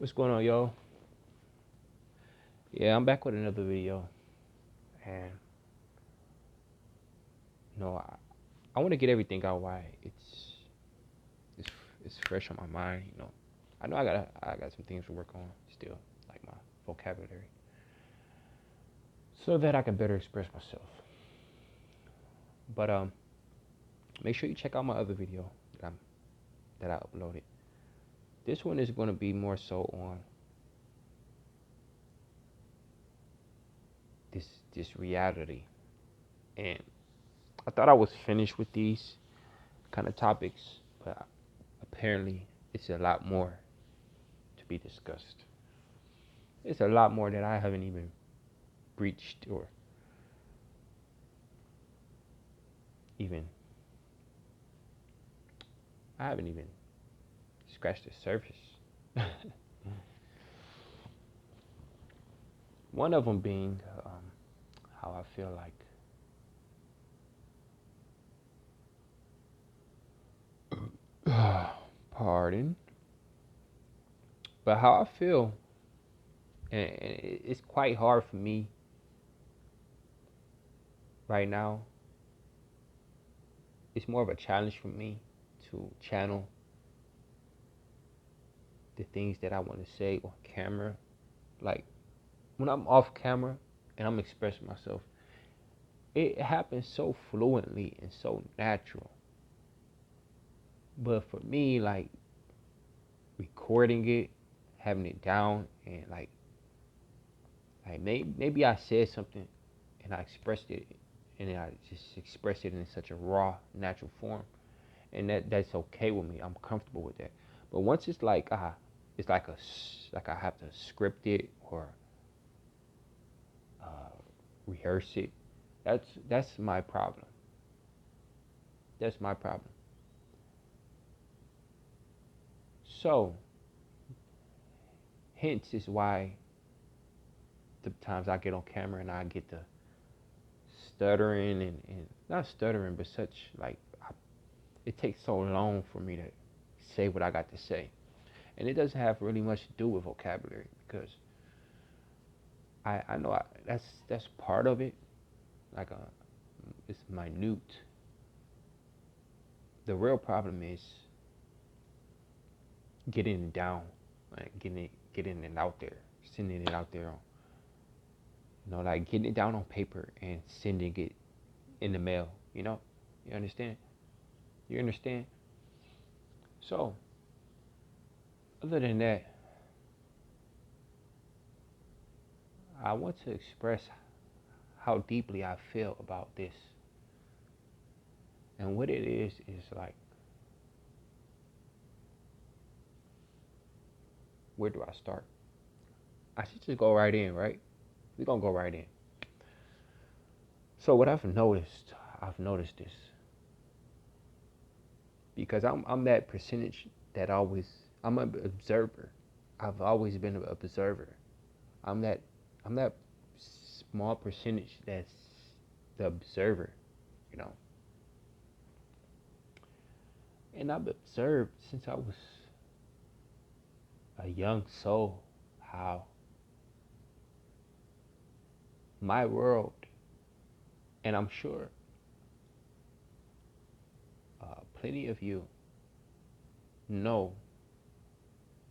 What's going on, yo? Yeah, I'm back with another video, and I want to get everything out why it's it's fresh on my mind. I know I got some things to work on still, like my vocabulary, so that I can better express myself. But make sure you check out my other video that I uploaded. This one is going to be more so on this reality, and I thought I was finished with these kind of topics, but apparently it's a lot more to be discussed. It's a lot more that I haven't even breached or even I haven't even scratched the surface. One of them being how I feel like, pardon, but how I feel, and it's quite hard for me right now. It's more of a challenge for me to channel the things that I want to say on camera. Like when I'm off camera and I'm expressing myself, it happens so fluently and so natural. But for me, like recording it, having it down, and like maybe I said something and I expressed it, and then I just expressed it in such a raw, natural form, and that's okay with me. I'm comfortable with that. But once it's like I have to script it or uh, rehearse it. That's my problem. That's my problem. So, hence is why the times I get on camera and I get the stuttering and not stuttering, but such like it takes so long for me to say what I got to say, and it doesn't have really much to do with vocabulary because I know that's part of it. Like it's minute. The real problem is getting it down, like getting it out there, sending it out there on, like getting it down on paper and sending it in the mail. You understand? You understand? So, other than that, I want to express how deeply I feel about this. And what it is like, where do I start? I should just go right in, right? We're going to go right in. So, what I've noticed this because I'm that percentage that always, I'm an observer. I've always been an observer. I'm that, I'm that small percentage that's the observer, you know. And I've observed since I was a young soul how my world, and I'm sure plenty of you know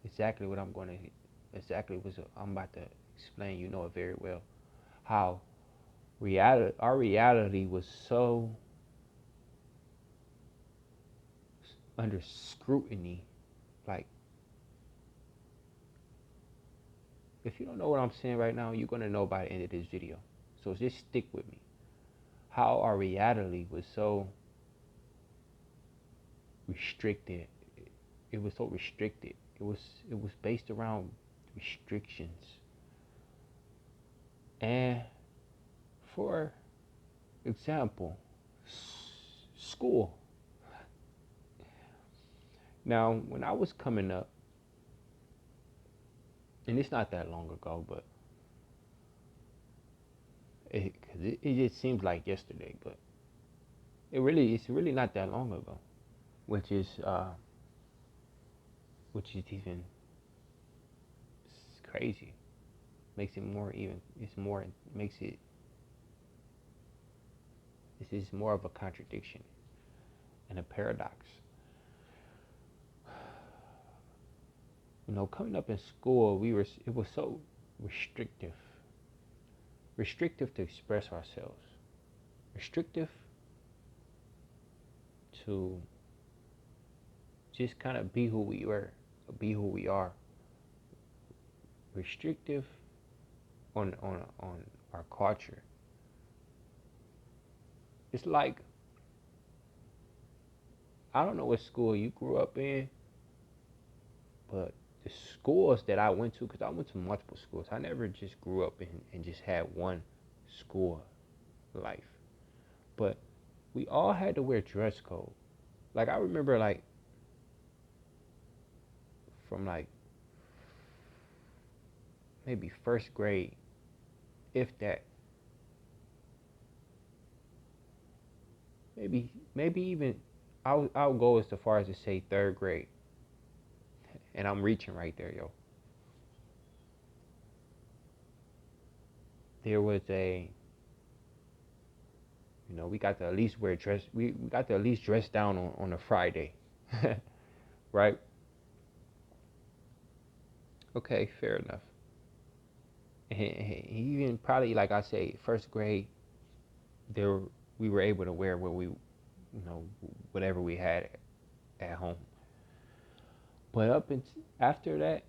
exactly what exactly what I'm about to explain. You know it very well. How our reality was so under scrutiny. Like, if you don't know what I'm saying right now, you're gonna know by the end of this video. So just stick with me. How our reality was so restricted. It was so restricted. It was based around restrictions. And for example, school. Now, when I was coming up, and it's not that long ago, but it just seems like yesterday, but it's really not that long ago, which is which is even crazy. Makes it more even. It's more. Makes it. This is more of a contradiction and a paradox. Coming up in school, we were. It was so restrictive. Restrictive to express ourselves. Restrictive to just kind of be who we were, be who we are. Restrictive on our culture. It's like I don't know what school you grew up in, but the schools that I went to, because I went to multiple schools, I never just grew up in and just had one school life. But we all had to wear dress code. Like I remember, like from like maybe first grade, if that, maybe even I'll go as far as to say third grade, and I'm reaching right there, yo. There was we got to at least wear dress. We got to at least dress down on a Friday, right? Okay, fair enough. And even probably like I say, first grade, there we were able to wear what whatever we had at home. But after that,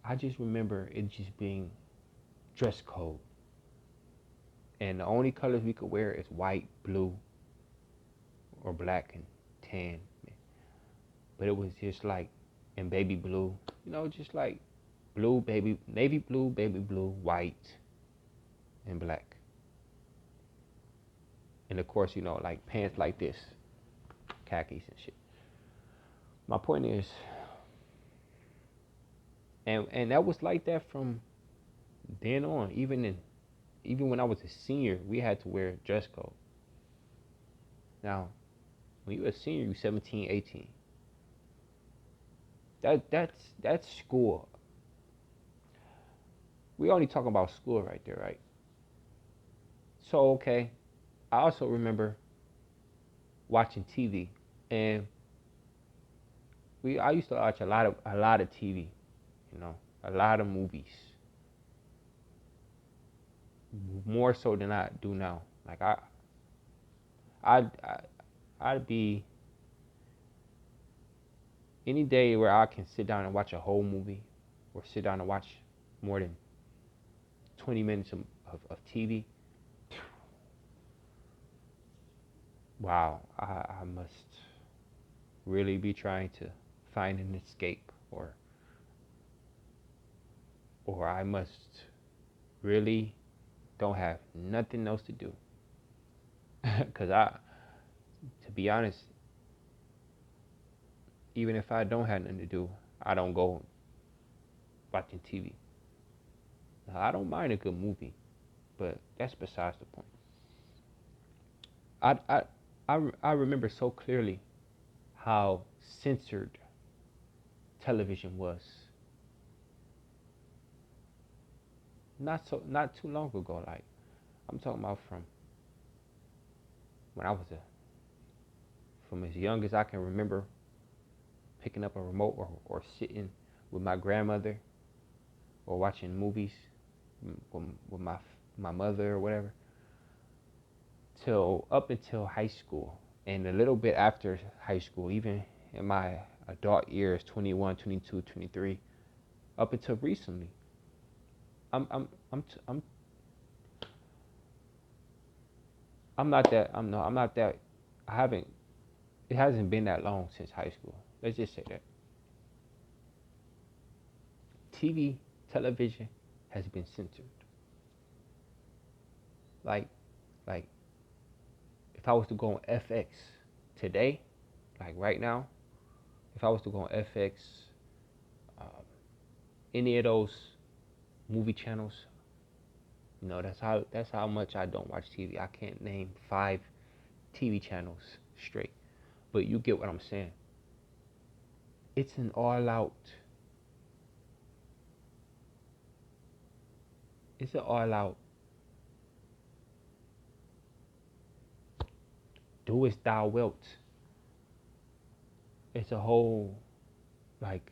I just remember it just being dress code, and the only colors we could wear is white, blue, or black and tan. But it was just like in baby blue, just like blue, baby, navy blue, baby blue, white, and black. And of course, like pants like this, khakis and shit. My point is, and that was like that from then on. Even when I was a senior, we had to wear dress code. Now, when you're a senior, you're 17, 18. That's school. We only talking about school right there, right? So okay, I also remember watching TV, and I used to watch a lot of TV, a lot of movies, more so than I do now. Like I I'd be any day where I can sit down and watch a whole movie, or sit down and watch more than 20 minutes of TV. Wow, I must really be trying to find an escape, or I must really don't have nothing else to do. Cause to be honest, even if I don't have nothing to do, I don't go watching TV. Now, I don't mind a good movie, but that's besides the point. I I I remember so clearly how censored television was. Not too long ago. Like I'm talking about from when I was from as young as I can remember, picking up a remote, or sitting with my grandmother, or watching movies with my mother or whatever, till up until high school, and a little bit after high school, even in my adult years, 21, 22, 23, up until recently. I'm I'm not that I'm no I'm not that I haven't it hasn't been that long since high school. Let's just say that TV television has been censored. Like like if I was to go on FX today, like right now, if I was to go on FX, um, any of those movie channels, that's how much I don't watch TV. I can't name 5 TV channels straight, but you get what I'm saying. It's an all-out it's an all out do as thou wilt. It's a whole like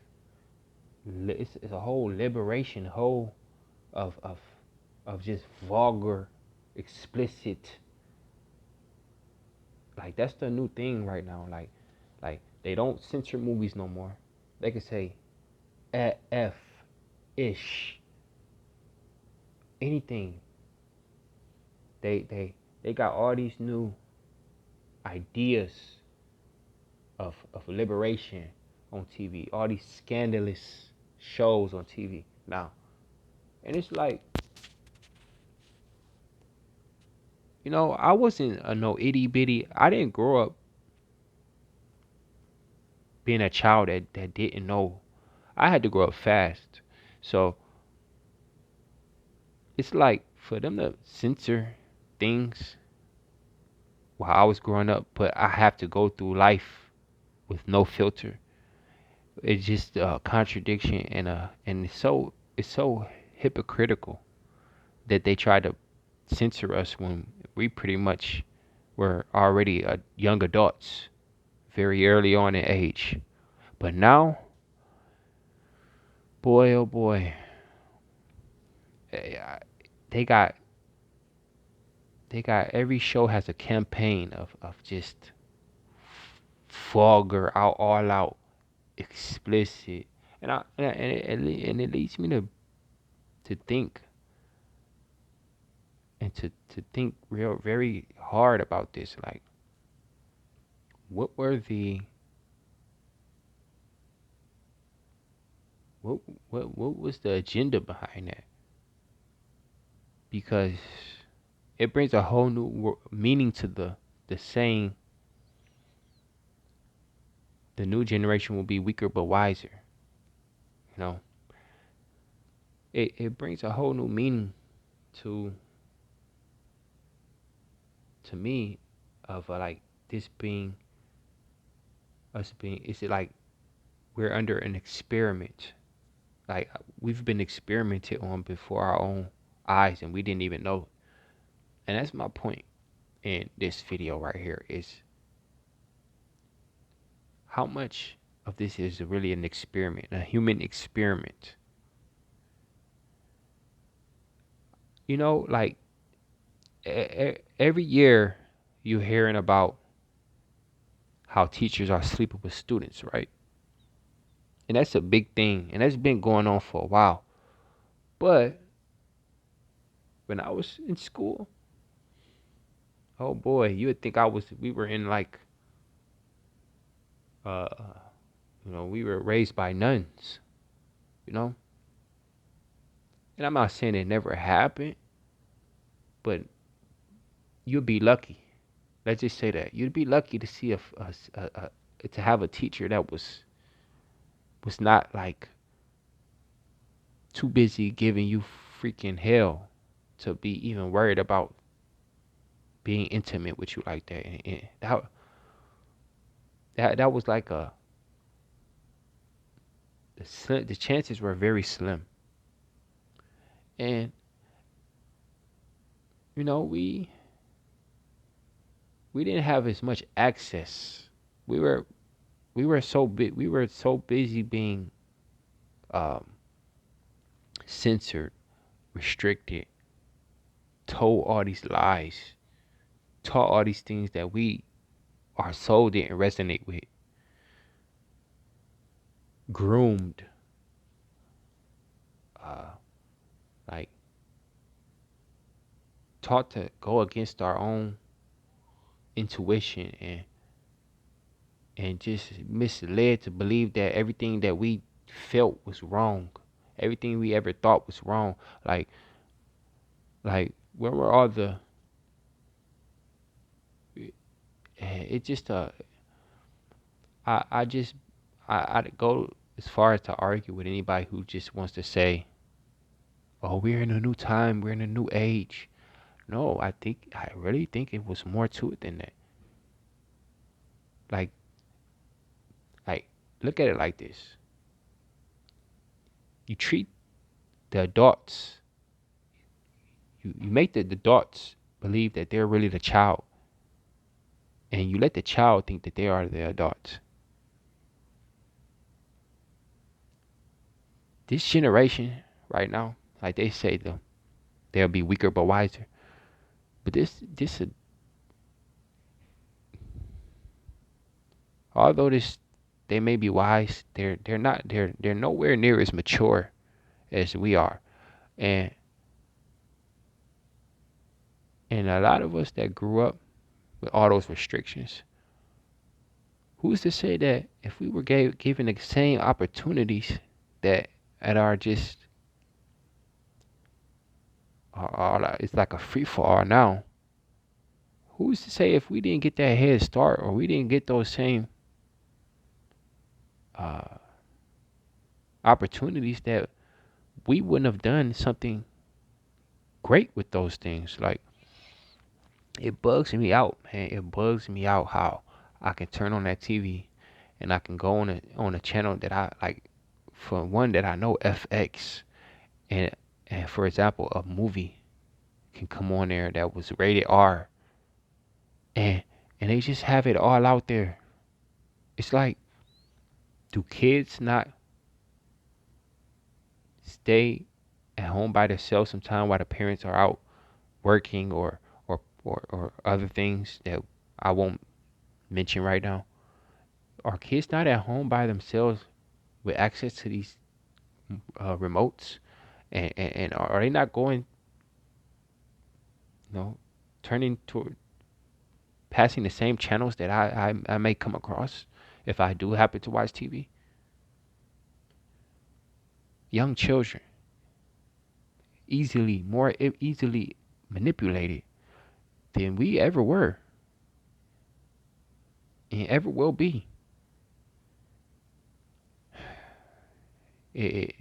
it's a whole liberation whole of of just vulgar, explicit. Like that's the new thing right now. Like they don't censor movies no more. They can say F ish anything. They got all these new ideas of liberation on TV. All these scandalous shows on TV now, and it's like I wasn't a no itty bitty. I didn't grow up being a child that didn't know. I had to grow up fast, so it's like for them to censor things while I was growing up, but I have to go through life with no filter. It's just a contradiction and it's so hypocritical that they try to censor us when we pretty much were already young adults very early on in age. But now, boy oh boy, eh, they got every show has a campaign of just vulgar, out all out, explicit, and it leads me to think and to think real very hard about this. Like, what were the what what was the agenda behind that? Because it brings a whole new meaning to the saying, the new generation will be weaker but wiser. You know, it brings a whole new meaning to me of like this being us being. Is it like we're under an experiment? Like we've been experimented on before our own eyes and we didn't even know. And that's my point in this video right here is how much of this is really an experiment, a human experiment. Like every year you're hearing about how teachers are sleeping with students, right? And that's a big thing, and that's been going on for a while. But when I was in school, oh boy, you would think we were in like, uh, we were raised by nuns, you know? And I'm not saying it never happened, but you'd be lucky. Let's just say that you'd be lucky to see to have a teacher that was not like too busy giving you freaking hell to be even worried about being intimate with you like that. And that was like the chances were very slim. And we didn't have as much access. We were we were so busy being um, censored, restricted, told all these lies, taught all these things that our soul didn't resonate with, groomed, uh, like taught to go against our own intuition and just misled to believe that everything that we felt was wrong, everything we ever thought was wrong. Like where were all the it just I just I go as far as to argue with anybody who just wants to say, oh, we're in a new time, we're in a new age. No, I really think it was more to it than that. Like like look at it like this. You treat the adults you make the adults believe that they're really the child, and you let the child think that they are the adults. This generation right now, like they say, they'll be weaker but wiser. But this although this they may be wise, they're not they're nowhere near as mature as we are. And and a lot of us that grew up with all those restrictions, who's to say that if we were given the same opportunities that are just it's like a free for all now. Who's to say if we didn't get that head start or we didn't get those same uh, opportunities that we wouldn't have done something great with those things? Like it bugs me out, man. It bugs me out how I can turn on that TV and I can go on a channel that I like, for one that I know FX, and for example a movie can come on there that was rated R, and they just have it all out there. It's like, do kids not stay at home by themselves sometime while the parents are out working or other things that I won't mention right now? Are kids not at home by themselves with access to these remotes? And are they not going, turning toward passing the same channels that I may come across if I do happen to watch TV? Young children, more easily manipulated than we ever were and ever will be. It,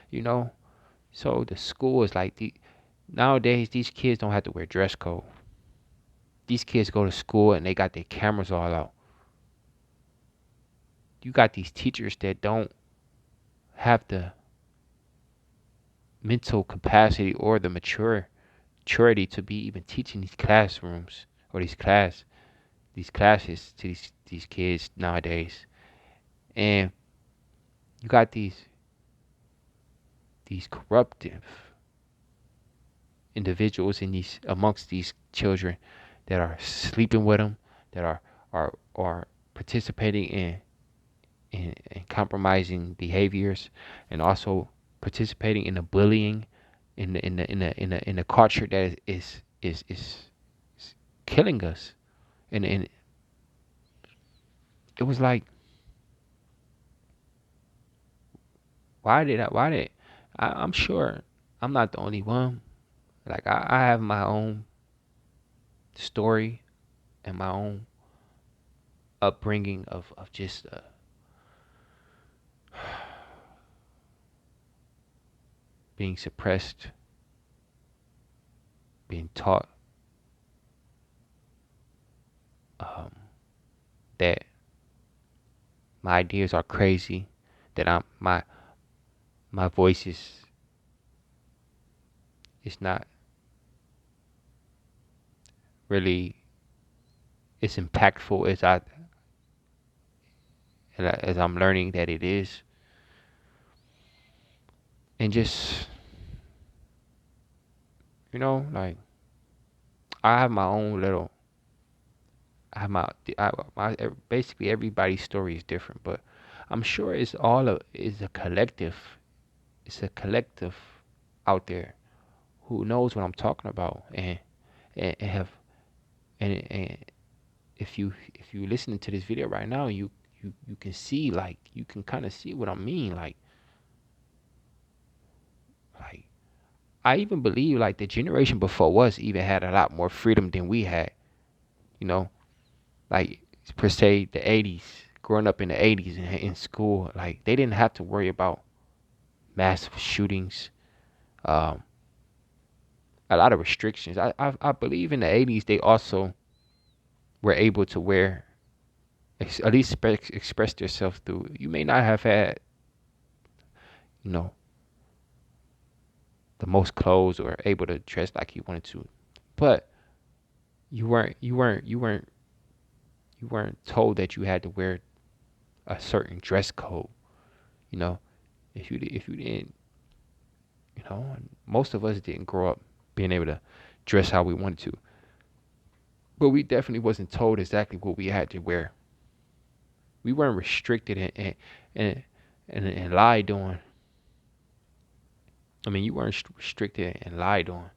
you know, so the school is like nowadays these kids don't have to wear dress code. These kids go to school and they got their cameras all out. You got these teachers that don't have the mental capacity or the maturity to be even teaching these classrooms or these classes to these kids nowadays. And you got these corruptive individuals amongst these children that are sleeping with them, that are participating in compromising behaviors, and also participating in the bullying in the culture that is killing us. And it was like, I'm sure I'm not the only one. Like I have my own story and my own upbringing of just being suppressed, being taught um, that my ideas are crazy, that my voice is not really as impactful as I'm learning that it is. And just, like I have my own little I have basically everybody's story is different, but I'm sure is a collective. It's a collective out there who knows what I'm talking about, and have and if you listening to this video right now, you can see, like, you can kind of see what I mean, like I even believe like the generation before us even had a lot more freedom than we had, you know, like per se the 80s, growing up in the 80s in school, like they didn't have to worry about massive shootings, um, a lot of restrictions. I believe in the 80s they also were able to at least express themselves through. You may not have had, you know, the most clothes or able to dress like you wanted to, but you weren't told that you had to wear a certain dress code. You know, if you didn't, most of us didn't grow up being able to dress how we wanted to, but we definitely wasn't told exactly what we had to wear. We weren't restricted and and lied on. I mean, you weren't restricted and lied on,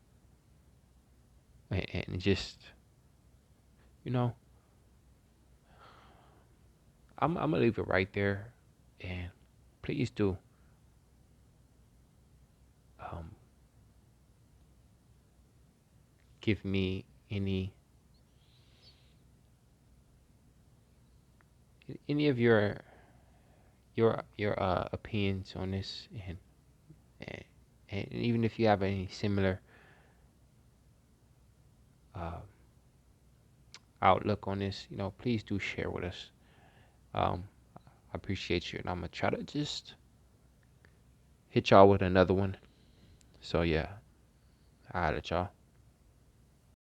and just you know, I'm gonna leave it right there, and please do um, give me any of your opinions on this, and and even if you have any similar uh, outlook on this, please do share with us. Um, I appreciate you, and I'm gonna try to just hit y'all with another one. So yeah, I let y'all.